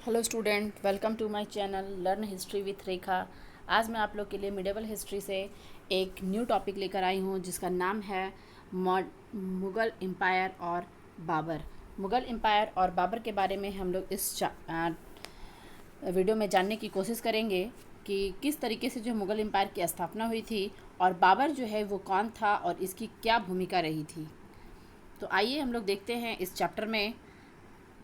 Hello student, welcome to my channel learn history with Rekha. आज मैं आप लोग के लिए मिडेवल हिस्ट्री से एक न्यू टॉपिक लेकर आई हूँ जिसका नाम है मुग़ल एम्पायर और बाबर। मुग़ल एम्पायर और बाबर के बारे में हम लोग इस वीडियो में जानने की कोशिश करेंगे कि किस तरीके से जो मुग़ल एम्पायर की स्थापना हुई थी और बाबर जो है वो कौन था और इसकी क्या भूमिका रही थी। तो आइए हम लोग देखते हैं इस चैप्टर में,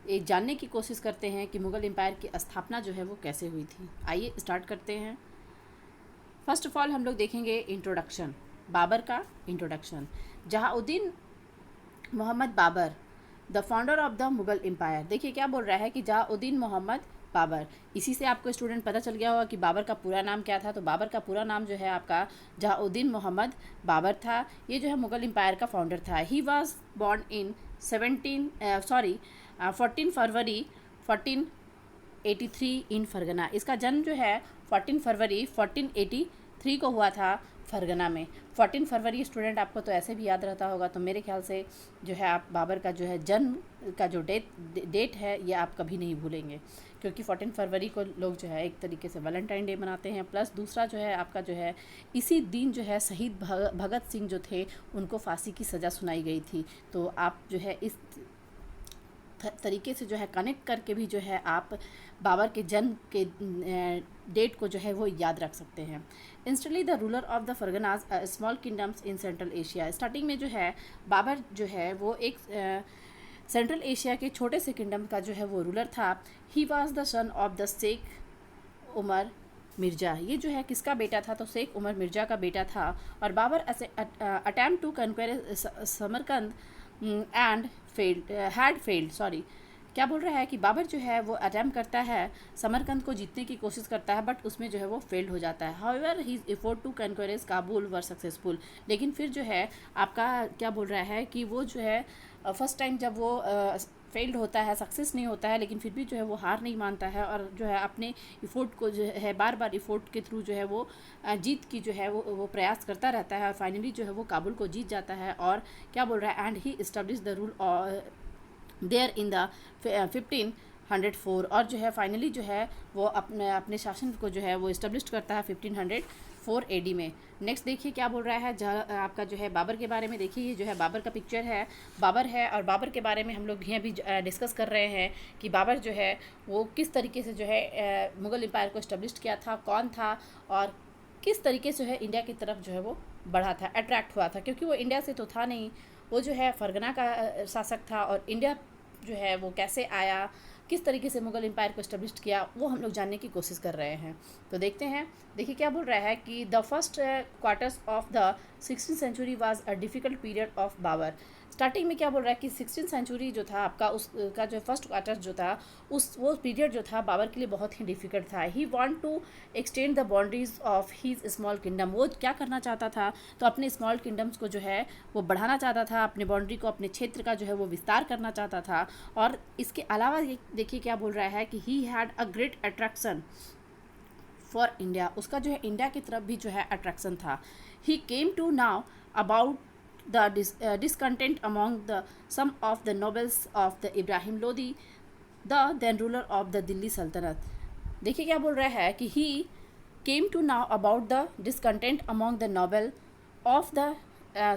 ये जानने की कोशिश करते हैं कि मुग़ल एम्पायर की स्थापना जो है वो कैसे हुई थी। आइए स्टार्ट करते हैं। फर्स्ट ऑफ ऑल हम लोग देखेंगे इंट्रोडक्शन, बाबर का introduction. Zahiruddin Muhammad Babur, the founder of the Mughal empire. देखिए क्या बोल रहा है कि जहाउद्दीन मोहम्मद बाबर। इसी से आपको स्टूडेंट पता चल गया होगा कि बाबर का पूरा नाम क्या था। तो बाबर का पूरा नाम जो है आपका जहाउद्दीन मोहम्मद बाबर था। ये जो है मुग़ल एम्पायर का फाउंडर था। ही वॉज बॉर्न इन 14 फरवरी 1483 इन फरगना। इसका जन्म जो है 14 फरवरी 1483 को हुआ था फरगना में। 14 फरवरी स्टूडेंट आपको तो ऐसे भी याद रहता होगा, तो मेरे ख्याल से जो है आप बाबर का जो है जन्म का जो डेट है ये आप कभी नहीं भूलेंगे, क्योंकि 14 फरवरी को लोग जो है एक तरीके से वैलेंटाइन डे मनाते हैं। प्लस दूसरा जो है आपका जो है इसी दिन जो है शहीद भगत सिंह जो थे उनको फांसी की सज़ा सुनाई गई थी। तो आप जो है इस तरीके से जो है कनेक्ट करके भी जो है आप बाबर के जन्म के डेट को जो है वो याद रख सकते हैं। Instantly the ruler of the Fergana's small kingdoms in central Asia. Starting में जो है बाबर जो है वो एक सेंट्रल एशिया के छोटे से किंगडम का जो है वो रूलर था। He was the son of the Sheikh Umar Mirza. ये जो है किसका बेटा था? तो शेख उमर मिर्ज़ा का बेटा था। और Babur attempt to conquer Samarkand and failed क्या बोल रहा है कि बाबर जो है वो अटैम्प्ट करता है, समरकंद को जीतने की कोशिश करता है, बट उसमें जो है वो फेल्ड हो जाता है। However his effort to conquer Kabul were successful. लेकिन फिर जो है आपका क्या बोल रहा है कि वो जो है फर्स्ट टाइम जब वो फेल्ड होता है, सक्सेस नहीं होता है, लेकिन फिर भी जो है वो हार नहीं मानता है और जो है अपने इफ़ोर्ट को जो है बार बार इफ़ोर्ट के थ्रू जो है वो जीत की जो है वो प्रयास करता रहता है और फाइनली जो है वो काबुल को जीत जाता है। और क्या बोल रहा है, and he establish the rule there in the 1504। और जो है फाइनली जो है वो अपने अपने शासन को जो है वो इस्टेब्लिश करता है 1504 AD में। नेक्स्ट देखिए क्या बोल रहा है आपका जो है बाबर के बारे में। देखिए ये जो है बाबर का पिक्चर है, बाबर है और बाबर के बारे में हम लोग यहाँ भी डिस्कस कर रहे हैं कि बाबर जो है वो किस तरीके से जो है मुग़ल एम्पायर को इस्टेब्लिश किया था, कौन था और किस तरीके से है इंडिया की तरफ जो है वो बढ़ा था, अट्रैक्ट हुआ था, क्योंकि वो इंडिया से तो था नहीं, वो जो है फरगना का शासक था। और इंडिया जो है वो कैसे आया, किस तरीके से मुग़ल एम्पायर को इस्टेब्लिश किया, वो हम लोग जानने की कोशिश कर रहे हैं। तो देखते हैं। देखिए क्या बोल रहा है कि the first quarters of the 16th century was a difficult period of Babur. Starting में क्या बोल रहा है कि 16th सेंचुरी जो था आपका उसका जो फर्स्ट क्वार्टर जो था वो पीरियड जो था बाबर के लिए बहुत ही डिफ़िकल्ट था। He want to extend the boundaries of his small kingdom. वो क्या करना चाहता था, तो अपने स्मॉल किंगडम्स को जो है वो बढ़ाना चाहता था, अपने बाउंड्री को, अपने क्षेत्र का जो है वो विस्तार करना चाहता था। और इसके अलावा देखिए क्या बोल रहा है कि he had a great attraction for India. उसका जो है इंडिया की तरफ भी जो है अट्रैक्शन था। He came to now about the discontent among the some of the nobles of the Ibrahim Lodi, the then ruler of the Delhi Sultanate। देखिए क्या बोल रहा है कि he came to know about the discontent among the noble of the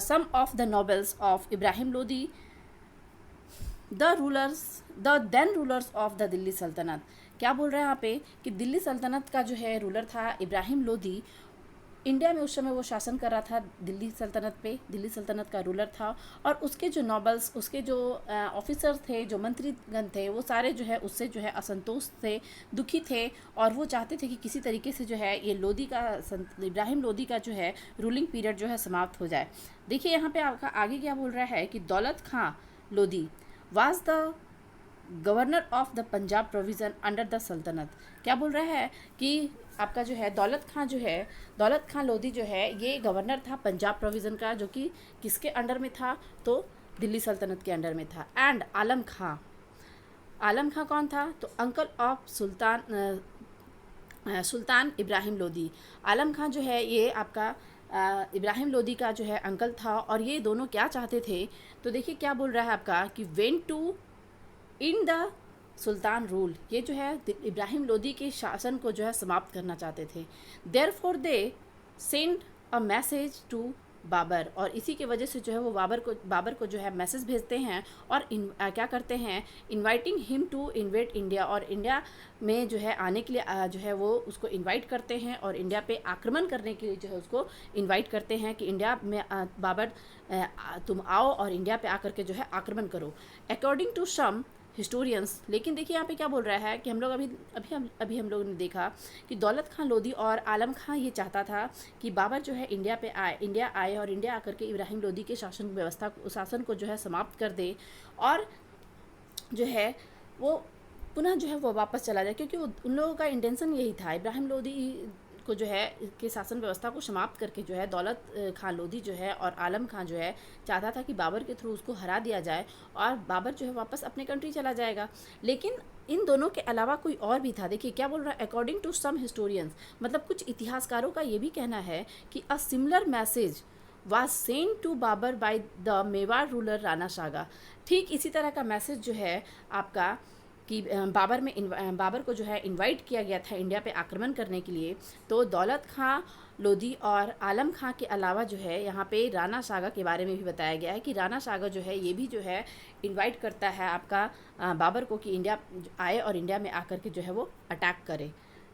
some of the nobles of Ibrahim Lodi, the then rulers of the Delhi sultanate. क्या बोल रहे हैं यहाँ पे कि दिल्ली सल्तनत का जो है रूलर था इब्राहिम लोदी। इंडिया में उस समय वो शासन कर रहा था दिल्ली सल्तनत पे, दिल्ली सल्तनत का रूलर था। और उसके जो नॉबल्स, उसके जो ऑफिसर्स थे, जो मंत्रीगण थे, वो सारे जो है उससे जो है असंतोष थे, दुखी थे और वो चाहते थे कि किसी तरीके से जो है ये लोदी का इब्राहिम लोदी का जो है रूलिंग पीरियड जो है समाप्त हो जाए। देखिए यहाँ पे आपका आगे क्या बोल रहा है कि Daulat Khan Lodi was the governor of the Punjab provision under the sultanate. क्या बोल रहा है कि आपका जो है दौलत खां लोधी जो है ये गवर्नर था पंजाब प्रोविज़न का, जो कि किसके अंडर में था, तो दिल्ली सल्तनत के अंडर में था। एंड आलम खां कौन था, तो uncle of sultan Ibrahim Lodi. आलम खां जो है ये आपका इब्राहिम लोदी का जो है अंकल था। और ये दोनों क्या चाहते थे, तो देखिए क्या बोल रहा है आपका कि went to in the sultan rule, ये जो है इब्राहिम लोदी के शासन को जो है समाप्त करना चाहते थे। Therefore they send a message to Babur, और इसी के वजह से जो है वो बाबर को जो है मैसेज भेजते हैं और क्या करते हैं, inviting him to invade India, और इंडिया में जो है आने के लिए जो है वो उसको इनवाइट करते हैं और इंडिया पे आक्रमण करने के लिए जो है उसको इनवाइट करते हैं कि इंडिया में बाबर तुम आओ और इंडिया पे आकर के जो है आक्रमण करो। अकॉर्डिंग टू सम हिस्टोरियंस, लेकिन देखिए यहाँ पे क्या बोल रहा है कि हम लोग अभी हम लोगों ने देखा कि दौलत खां लोदी और आलम खां ये चाहता था कि बाबर जो है इंडिया आए और इंडिया आकर के इब्राहिम लोदी के शासन को जो है समाप्त कर दे और जो है वो पुनः जो है वो वापस चला जाए, क्योंकि वो उन लोगों का इंटेंशन यही था, इब्राहिम लोदी को जो है के शासन व्यवस्था को समाप्त करके जो है दौलत खां लोदी जो है और आलम खां जो है चाहता था कि बाबर के थ्रू उसको हरा दिया जाए और बाबर जो है वापस अपने कंट्री चला जाएगा। लेकिन इन दोनों के अलावा कोई और भी था। देखिए क्या बोल रहा है, अकॉर्डिंग टू सम हिस्टोरियंस, मतलब कुछ इतिहासकारों का ये भी कहना है कि a similar message was sent to Babur by the Mewar ruler Rana Sanga. ठीक इसी तरह का मैसेज जो है आपका कि बाबर को जो है इनवाइट किया गया था इंडिया पे आक्रमण करने के लिए। तो दौलत खां लोदी और आलम खां के अलावा जो है यहाँ पे राणा सागा के बारे में भी बताया गया है कि राणा सागा जो है ये भी जो है इनवाइट करता है आपका बाबर को कि इंडिया आए और इंडिया में आकर के जो है वो अटैक करे।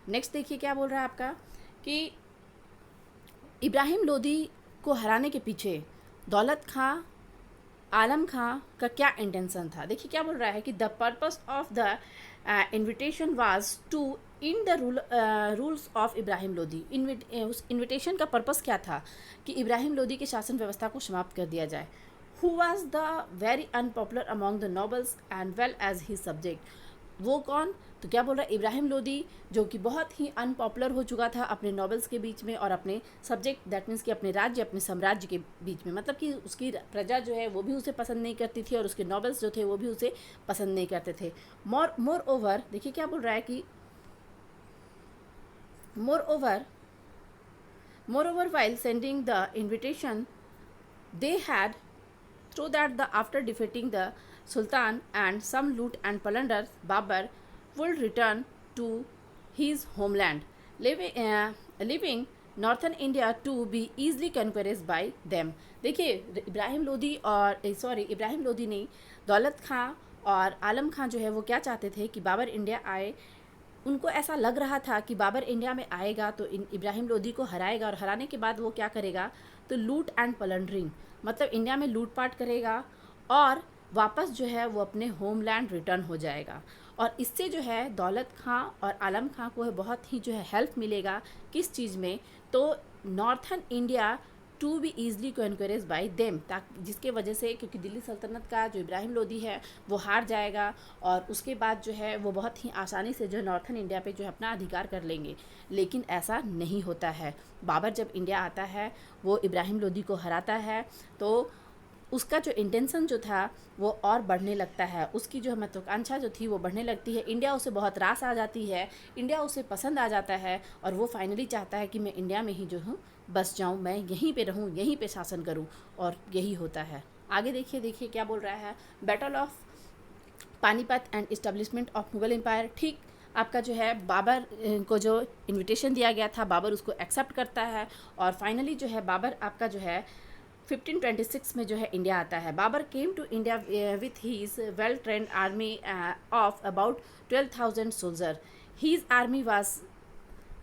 नेक्स्ट देखिए क्या बोल रहा है आपका कि इब्राहिम लोदी को हराने के पीछे दौलत खां आलम खां का क्या इंटेंशन था। देखिए क्या बोल रहा है कि the purpose of the invitation was to in the rules of Ibrahim Lodi. उस इन्विटेशन का पर्पस क्या था कि इब्राहिम लोदी के शासन व्यवस्था को समाप्त कर दिया जाए। Who was the very unpopular among the nobles and well as he subject, वो कौन, तो क्या बोल रहा है, इब्राहिम लोदी जो कि बहुत ही अनपॉपुलर हो चुका था अपने नॉवेल्स के बीच में और अपने सब्जेक्ट, दैट मीन्स कि अपने राज्य अपने साम्राज्य के बीच में, मतलब कि उसकी प्रजा जो है वो भी उसे पसंद नहीं करती थी और उसके नॉवेल्स जो थे वो भी उसे पसंद नहीं करते थे। मोर ओवर, देखिए क्या बोल रहा है कि more over while sending the invitation they had through that the after defeating the Sultan and some loot and plunder, Babur would return to his homeland, leaving northern India to be easily conquered by them। देखिए इब्राहिम लोदी ने दौलत खां और आलम खां जो है वो क्या चाहते थे कि बाबर इंडिया आए। उनको ऐसा लग रहा था कि बाबर इंडिया में आएगा तो इब्राहिम लोदी को हराएगा और हराने के बाद वो क्या करेगा, तो लूट एंड प्लंडरिंग, मतलब इंडिया में लूटपाट करेगा और वापस जो है वो अपने होमलैंड रिटर्न हो जाएगा। और इससे जो है दौलत खां और आलम खां को बहुत ही जो है हेल्प मिलेगा, किस चीज़ में, तो northern India to be easily conquered by them, ताकि जिसके वजह से, क्योंकि दिल्ली सल्तनत का जो इब्राहिम लोदी है वो हार जाएगा और उसके बाद जो है वो बहुत ही आसानी से जो है नॉर्थन इंडिया पे जो है अपना अधिकार कर लेंगे। लेकिन ऐसा नहीं होता है। बाबर जब इंडिया आता है वो इब्राहिम लोदी को हराता है तो उसका जो इंटेंशन जो था वो और बढ़ने लगता है, उसकी जो महत्वाकांक्षा जो थी वो बढ़ने लगती है। इंडिया उसे बहुत रास आ जाती है, इंडिया उसे पसंद आ जाता है और वो फाइनली चाहता है कि मैं इंडिया में ही जो हूँ बस जाऊँ, मैं यहीं पे रहूँ, यहीं पे शासन करूँ, और यही होता है। आगे देखिए क्या बोल रहा है, battle of Panipat and establishment of Mughal empire. ठीक आपका जो है बाबर को जो इन्विटेशन दिया गया था बाबर उसको एक्सेप्ट करता है और फाइनली जो है बाबर आपका जो है 1526 में जो है इंडिया आता है। Babur came to India with his well trained army of about 12,000 soldier. His army was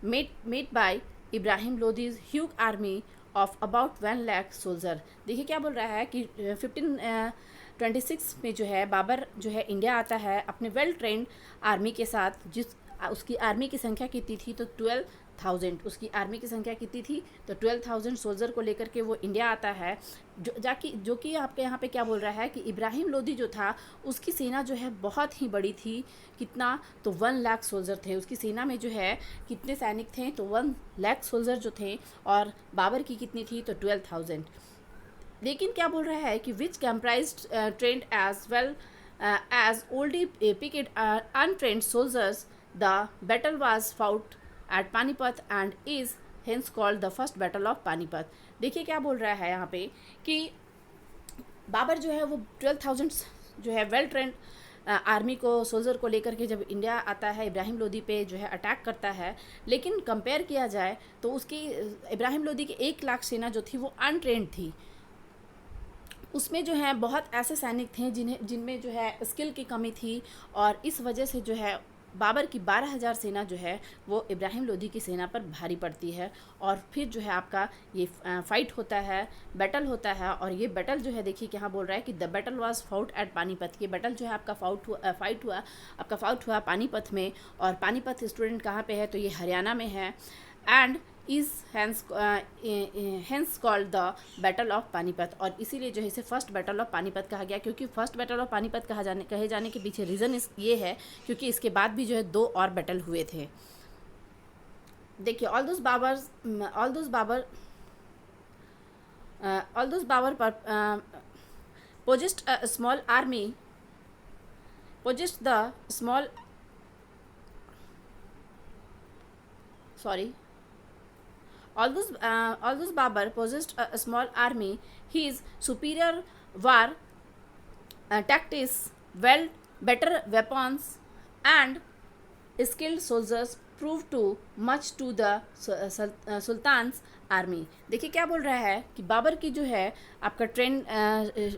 made by Ibrahim Lodi's huge army of about 1 lakh soldier. देखिए क्या बोल रहा है कि 1526 में जो है बाबर जो है इंडिया आता है अपने वेल ट्रेंड आर्मी के साथ, जिस उसकी आर्मी की संख्या कितनी थी, तो 12,000 उसकी आर्मी की संख्या कितनी थी, तो 12,000 सोल्जर को लेकर के वो इंडिया आता है। जो कि आपके यहाँ पे क्या बोल रहा है कि इब्राहिम लोदी जो था उसकी सेना जो है बहुत ही बड़ी थी, कितना, तो 1 लाख सोल्जर थे उसकी सेना में। जो है कितने सैनिक थे, तो 1 लाख सोल्जर जो थे, और बाबर की कितनी थी, तो 12,000। लेकिन क्या बोल रहा है कि which comprised trained as well as oldie picked untrained soldiers, the battle was fought at Panipat and is hence called the first battle of Panipat. देखिए क्या बोल रहा है यहाँ पे कि बाबर जो है वो 12,000 जो है वेल ट्रेंड आर्मी को, सोल्जर को लेकर के जब इंडिया आता है, इब्राहिम लोदी पे जो है अटैक करता है, लेकिन कंपेयर किया जाए तो उसकी इब्राहिम लोदी की 1 लाख सेना जो थी वो अनट्रेंड थी। उसमें जो है बहुत ऐसे सैनिक थे जिनमें जो है स्किल की कमी थी, और इस वजह से जो है बाबर की 12,000 सेना जो है वो इब्राहिम लोदी की सेना पर भारी पड़ती है। और फिर जो है आपका ये फाइट होता है, बैटल होता है, और ये बैटल जो है देखिए यहाँ बोल रहा है कि the battle was fought at Panipat. ये बैटल जो है आपका फाउट हुआ पानीपत में। और पानीपत स्टूडेंट कहाँ पे है, तो ये हरियाणा में है, and is hence called the battle of Panipat. और इसीलिए जो है इसे फर्स्ट बैटल ऑफ पानीपत कहा गया, क्योंकि फर्स्ट बैटल ऑफ पानीपत कहे जाने के पीछे रीज़न ये है क्योंकि इसके बाद भी जो है 2 और बैटल हुए थे। देखिए all those Babur possessed a small army possessed the small sorry Although Babur possessed a small army, his superior war tactics, better weapons, and skilled soldiers proved too much to the sultan's army. देखिए क्या बोल रहा है कि बाबर की जो है आपका ट्रेन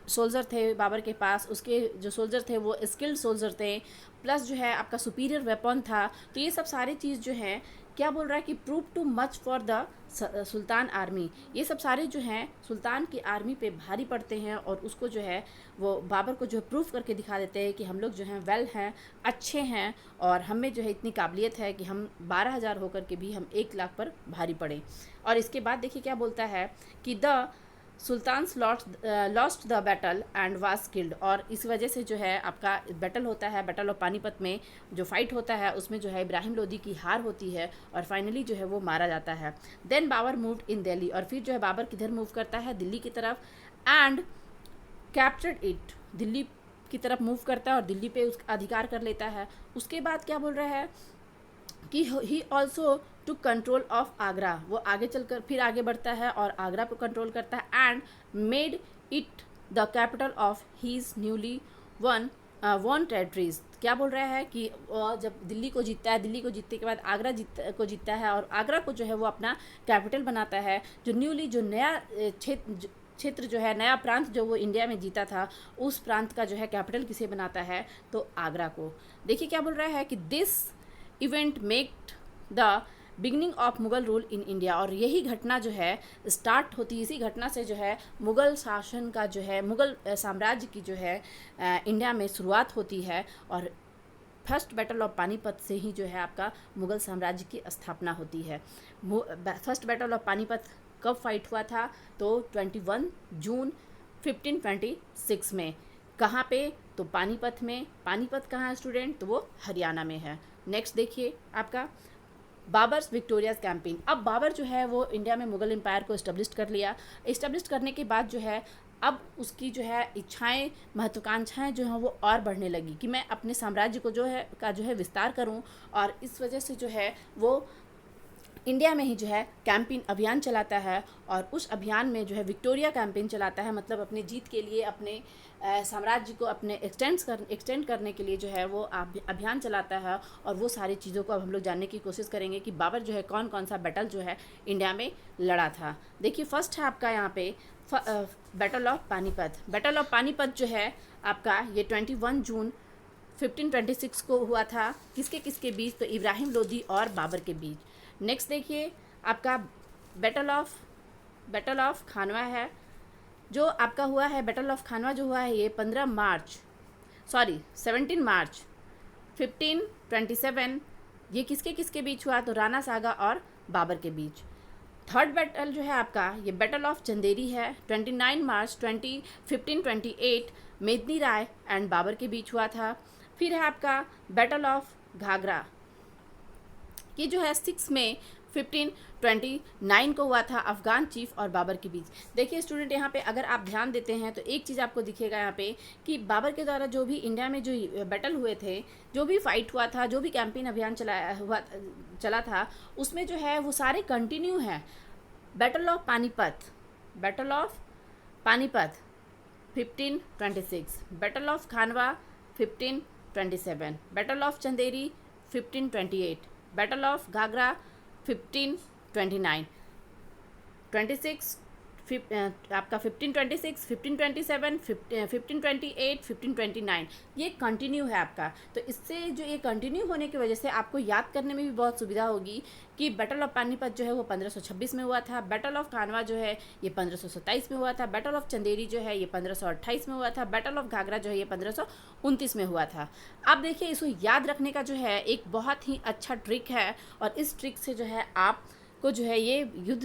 सोल्जर थे बाबर के पास, उसके जो सोल्जर थे वो स्किल्ड सोल्जर थे, प्लस जो है आपका सुपीरियर वेपन था। तो ये सब सारी चीज़ जो है क्या बोल रहा है कि prove too much for the sultan army. ये सब सारे जो हैं सुल्तान की आर्मी पे भारी पड़ते हैं, और उसको जो है वो बाबर को जो है प्रूफ करके दिखा देते हैं कि हम लोग जो हैं वेल हैं, अच्छे हैं, और हमें जो है इतनी काबिलियत है कि हम 12,000 होकर के भी हम 1 लाख पर भारी पड़े। और इसके बाद देखिए क्या बोलता है कि the sultans lost the battle and was killed. और इस वजह से जो है आपका बैटल होता है, बैटल ऑफ पानीपत में जो फाइट होता है उसमें जो है इब्राहिम लोदी की हार होती है, और फाइनली जो है वो मारा जाता है। Then Babur moved in Delhi. और फिर जो है बाबर किधर मूव करता है, दिल्ली की तरफ, एंड कैप्चर्ड इट। दिल्ली की तरफ मूव करता है और दिल्ली पे उसका अधिकार कर लेता है। उसके बाद क्या बोल रहा है कि he also to control of Agra. वो आगे चलकर फिर आगे बढ़ता है और आगरा पर कंट्रोल करता है, and made it the capital of his newly won territories. क्या बोल रहा है कि जब दिल्ली को जीतता है, दिल्ली को जीतने के बाद आगरा जीतता है, और आगरा को जो है वो अपना कैपिटल बनाता है। जो न्यूली जो नया क्षेत्र जो है, नया प्रांत जो वो इंडिया में जीता था, उस प्रांत का जो है कैपिटल किसे बनाता है, तो आगरा को। देखिए क्या बोल रहा है कि this event make the beginning of Mughal rule in India. और यही घटना जो है स्टार्ट होती है, इसी घटना से जो है मुग़ल शासन का जो है, मुग़ल साम्राज्य की जो है इंडिया में शुरुआत होती है। और फर्स्ट बैटल ऑफ पानीपत से ही जो है आपका मुग़ल साम्राज्य की स्थापना होती है। फर्स्ट बैटल ऑफ पानीपत कब फाइट हुआ था, तो 21 जून 1526 में। कहाँ पे, तो पानीपत में। पानीपत कहाँ है स्टूडेंट, तो वो हरियाणा में है। नेक्स्ट देखिए आपका बाबर्स विक्टोरियाज कैंपेन। अब बाबर जो है वो इंडिया में मुग़ल एम्पायर को इस्टेब्लिश कर लिया। इस्टेब्लिश करने के बाद जो है अब उसकी जो है इच्छाएं, महत्वाकांक्षाएं जो हैं वो और बढ़ने लगी कि मैं अपने साम्राज्य को जो है विस्तार करूं। और इस वजह से जो है वो इंडिया में ही जो है कैंपेन अभियान चलाता है, और उस अभियान में जो है विक्टोरिया कैंपेन चलाता है। मतलब अपने जीत के लिए, अपने साम्राज्य को अपने एक्सटेंड करने के लिए जो है वो अभियान चलाता है। और वो सारी चीज़ों को अब हम लोग जानने की कोशिश करेंगे कि बाबर जो है कौन कौन सा बैटल जो है इंडिया में लड़ा था। देखिए फर्स्ट है आपका यहाँ पे battle of Panipat. Battle of Panipat जो है आपका ये 21 जून 1526 को हुआ था। किसके किसके बीच, तो इब्राहिम लोदी और बाबर के बीच। नेक्स्ट देखिए आपका बैटल ऑफ खानवा है जो आपका हुआ है। बैटल ऑफ खानवा जो हुआ है ये 17 मार्च 1527। ये किसके किसके बीच हुआ, तो राणा सागा और बाबर के बीच। थर्ड बैटल जो है आपका ये बैटल ऑफ चंदेरी है, 29 मार्च 1528 मेदिनी राय एंड बाबर के बीच हुआ था। फिर है आपका बैटल ऑफ घाघरा, ये जो है 6 मई 1529 को हुआ था अफगान चीफ और बाबर के बीच। देखिए स्टूडेंट यहाँ पे अगर आप ध्यान देते हैं तो एक चीज़ आपको दिखेगा यहाँ पे कि बाबर के द्वारा जो भी इंडिया में जो बैटल हुए थे, जो भी फाइट हुआ था, जो भी कैंपेन अभियान चला था, उसमें जो है वो सारे कंटिन्यू हैं। Battle of Panipat 1526, battle of Khanwa 1527, battle of Chanderi 1528, battle of Ghaghra 1529, 26 आपका 1526, 1527, 1528, 1529 ये कंटिन्यू है आपका। तो इससे जो ये कंटिन्यू होने की वजह से आपको याद करने में भी बहुत सुविधा होगी कि बैटल ऑफ पानीपत जो है वो 1526 में हुआ था, बैटल ऑफ खानवा जो है ये 1527 में हुआ था, बैटल ऑफ चंदेरी जो है ये 1528 में हुआ था, बैटल ऑफ घाघरा जो है ये 1529 में हुआ था। अब देखिए इसको याद रखने का जो है एक बहुत ही अच्छा ट्रिक है, और इस ट्रिक से जो है आप को जो है ये युद्ध,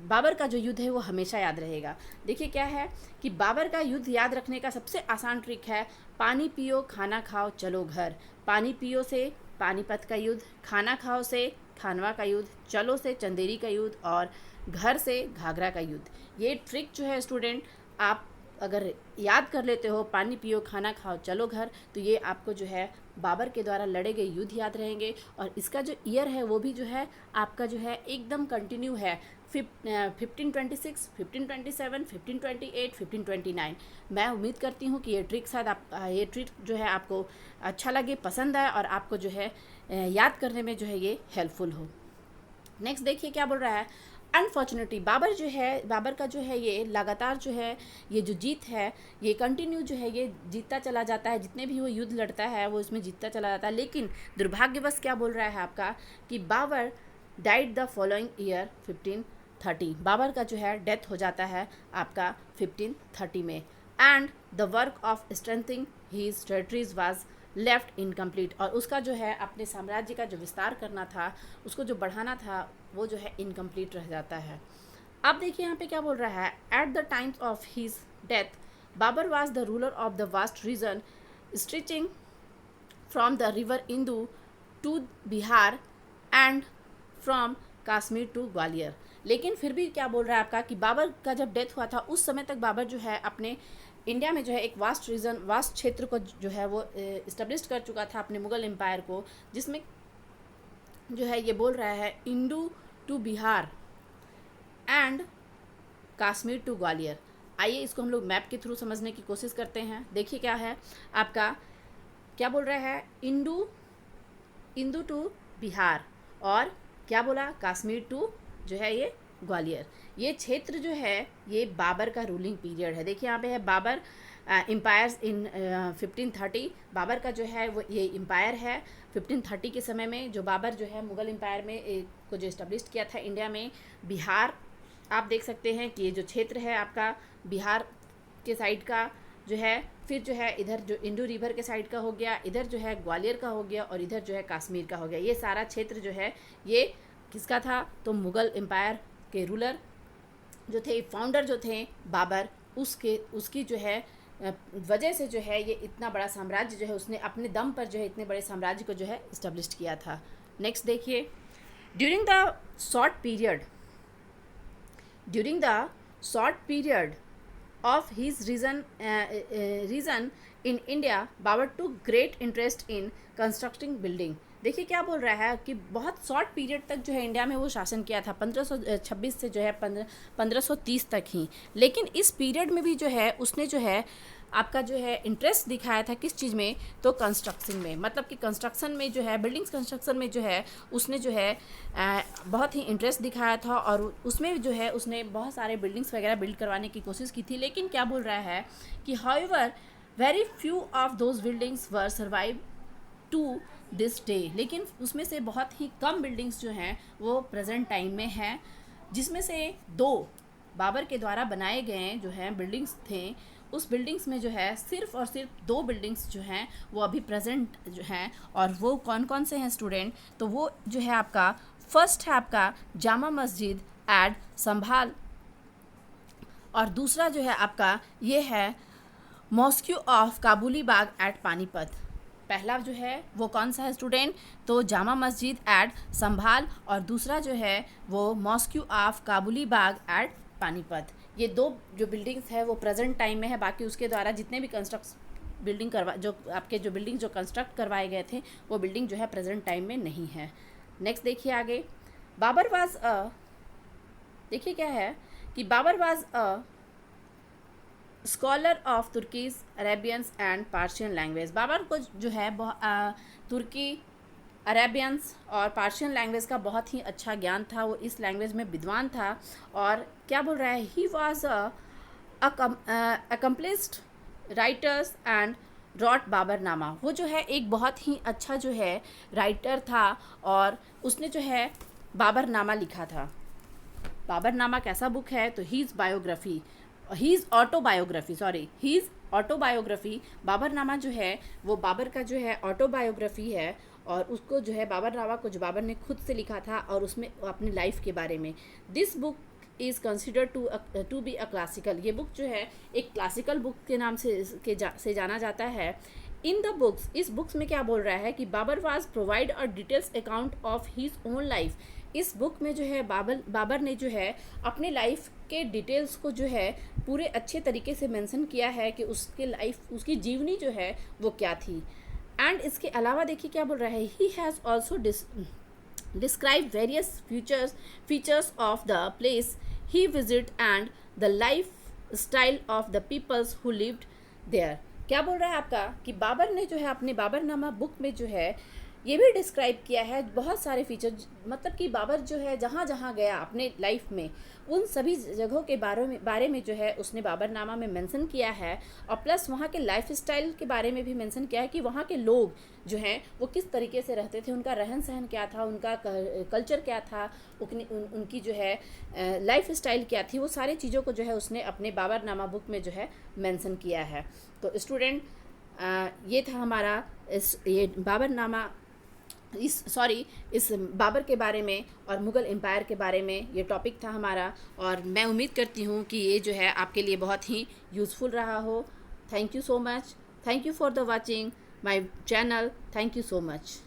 बाबर का जो युद्ध है वो हमेशा याद रहेगा। देखिए क्या है कि बाबर का युद्ध याद रखने का सबसे आसान ट्रिक है पानी पियो खाना खाओ चलो घर। पानी पियो से पानीपत का युद्ध, खाना खाओ से खानवा का युद्ध, चलो से चंदेरी का युद्ध, और घर से घाघरा का युद्ध। ये ट्रिक जो है स्टूडेंट आप अगर याद कर लेते हो, पानी पियो खाना खाओ चलो घर, तो ये आपको जो है बाबर के द्वारा लड़े गए युद्ध याद रहेंगे। और इसका जो ईयर है वो भी जो है आपका जो है एकदम कंटिन्यू है 1526, 1527, 1528, 1529। मैं उम्मीद करती हूँ कि ये ट्रिक ये ट्रिक जो है आपको अच्छा लगे, पसंद आए, और आपको जो है याद करने में जो है ये हेल्पफुल हो। नेक्स्ट देखिए क्या बोल रहा है, अनफॉर्चुनेटली बाबर का जो है ये लगातार जो है ये जो जीत है ये कंटिन्यू जो है ये जीतता चला जाता है, जितने भी वो युद्ध लड़ता है वो इसमें जीतता चला जाता है। लेकिन दुर्भाग्यवश क्या बोल रहा है आपका कि Babur died the following year 1530, Babur का जो है डेथ हो जाता है आपका 1530 में। And the work of strengthening his territories was left incomplete, और उसका जो है अपने साम्राज्य का जो विस्तार करना था, उसको जो बढ़ाना था, वो जो है इनकम्प्लीट रह जाता है। अब देखिए यहाँ पे क्या बोल रहा है, at the times of his death Babur was the ruler of the vast region stretching from the river Indus to Bihar and from Kashmir to Gwalior. लेकिन फिर भी क्या बोल रहा है आपका कि बाबर का जब डेथ हुआ था उस समय तक बाबर जो है अपने इंडिया में जो है एक वास्ट क्षेत्र को जो है वो इस्टेब्लिश कर चुका था अपने मुग़ल एम्पायर को, जिसमें जो है ये बोल रहा है Indus to Bihar and Kashmir to Gwalior. आइए इसको हम लोग मैप के थ्रू समझने की कोशिश करते हैं। देखिए क्या है आपका, क्या बोल रहा है, इंदू टू बिहार, और क्या बोला, कश्मीर टू जो है ये ग्वालियर। ये क्षेत्र जो है ये बाबर का रूलिंग पीरियड है। देखिए यहाँ पे है बाबर एम्पायर्स इन 1530, बाबर का जो है वो ये एम्पायर है 1530 के समय में, जो बाबर जो है मुग़ल एम्पायर में को जो इस्टेब्लिश किया था इंडिया में। बिहार आप देख सकते हैं कि ये जो क्षेत्र है आपका बिहार के साइड का जो है, फिर जो है इधर जो इंडो रिवर के साइड का हो गया, इधर जो है ग्वालियर का हो गया, और इधर जो है कश्मीर का हो गया। ये सारा क्षेत्र जो है ये किसका था, तो मुग़ल एम्पायर के रूलर जो थे, फाउंडर जो थे बाबर, उसकी जो है वजह से जो है ये इतना बड़ा साम्राज्य जो है उसने अपने दम पर जो है इतने बड़े साम्राज्य को जो है इस्टेब्लिश किया था। नेक्स्ट देखिए, during the short period of his reason in India, Babur took great interest in constructing building। देखिए क्या बोल रहा है कि बहुत शॉर्ट पीरियड तक जो है इंडिया में वो शासन किया था, 1526 से जो है 1530 तक ही। लेकिन इस पीरियड में भी जो है उसने जो है आपका जो है इंटरेस्ट दिखाया था किस चीज़ में, तो कंस्ट्रक्शन में। मतलब कि कंस्ट्रक्शन में जो है, बिल्डिंग्स कंस्ट्रक्शन में जो है उसने जो है बहुत ही इंटरेस्ट दिखाया था, और उसमें जो है उसने बहुत सारे बिल्डिंग्स वगैरह बिल्ड करवाने की कोशिश की थी। लेकिन क्या बोल रहा है कि however very few of those buildings were survive to this day. लेकिन उसमें से बहुत ही कम बिल्डिंग्स जो हैं वो प्रेजेंट टाइम में हैं, जिसमें से 2 बाबर के द्वारा बनाए गए जो हैं बिल्डिंग्स थे। उस बिल्डिंग्स में जो है सिर्फ और सिर्फ 2 बिल्डिंग्स जो हैं वो अभी प्रेजेंट जो हैं, और वो कौन कौन से हैं स्टूडेंट, तो वो जो है आपका फर्स्ट है आपका जामा मस्जिद एट संभाल, और दूसरा जो है आपका ये है mosque of Kabuli Bagh at Panipat. पहला जो है वो कौन सा है स्टूडेंट, तो जामा मस्जिद एट संभाल, और दूसरा जो है वो mosque of Kabuli Bagh at Panipat. ये 2 जो बिल्डिंग्स है वो प्रेजेंट टाइम में है, बाकी उसके द्वारा जितने भी बिल्डिंग जो कंस्ट्रक्ट करवाए गए थे वो बिल्डिंग जो है प्रेजेंट टाइम में नहीं है। नेक्स्ट देखिए आगे, बाबर वाज देखिए क्या है कि Babur was scholar of Turkish Arabians and Persian language. Babur को जो है तुर्की, अरेबियंस और पार्शियन लैंग्वेज का बहुत ही अच्छा ज्ञान था। वो इस लैंग्वेज में विद्वान था। और क्या बोल रहा है, he was accomplished writers and wrote Baburnama. वो जो है एक बहुत ही अच्छा जो है राइटर था और उसने जो है बाबरनामा लिखा था। बाबरनामा कैसा बुक है, तो his biography, his autobiography. Baburnama जो है वो बाबर का जो है ऑटोबायोग्राफी है और उसको जो है बाबरनामा को जो बाबर ने खुद से लिखा था और उसमें अपनी लाइफ के बारे में। This book is considered to be a classical. ये बुक जो है एक क्लासिकल बुक के नाम से जाना जाता है। इन द बुक्स, इस बुक्स में क्या बोल रहा है कि Babur was provide a details account of his own life. इस बुक में जो है बाबर ने जो है अपने लाइफ के डिटेल्स को जो है पूरे अच्छे तरीके से मेंशन किया है कि उसके लाइफ, उसकी जीवनी जो है वो क्या थी। एंड इसके अलावा देखिए क्या बोल रहा है, he has also describe various features of the place he visit and the lifestyle of the peoples who lived there। क्या बोल रहा है आपका कि बाबर ने जो है अपने बाबरनामा बुक में जो है ये भी डिस्क्राइब किया है बहुत सारे फीचर, मतलब कि बाबर जो है जहाँ जहाँ गया अपने लाइफ में उन सभी जगहों के बारे में जो है उसने बाबरनामा में मेंशन किया है। और प्लस वहाँ के लाइफ स्टाइल के बारे में भी मेंशन किया है कि वहाँ के लोग जो हैं वो किस तरीके से रहते थे, उनका रहन सहन क्या था, उनका कल्चर क्या था, उनकी जो है लाइफ स्टाइल क्या थी, वो सारी चीज़ों को जो है उसने अपने बाबरनामा बुक में जो है मेंशन किया है। तो स्टूडेंट ये था हमारा ये बाबरनामा, इस बाबर के बारे में और मुग़ल एम्पायर के बारे में ये टॉपिक था हमारा। और मैं उम्मीद करती हूँ कि ये जो है आपके लिए बहुत ही यूज़फुल रहा हो। Thank you so much. Thank you for the watching my channel. Thank you so much.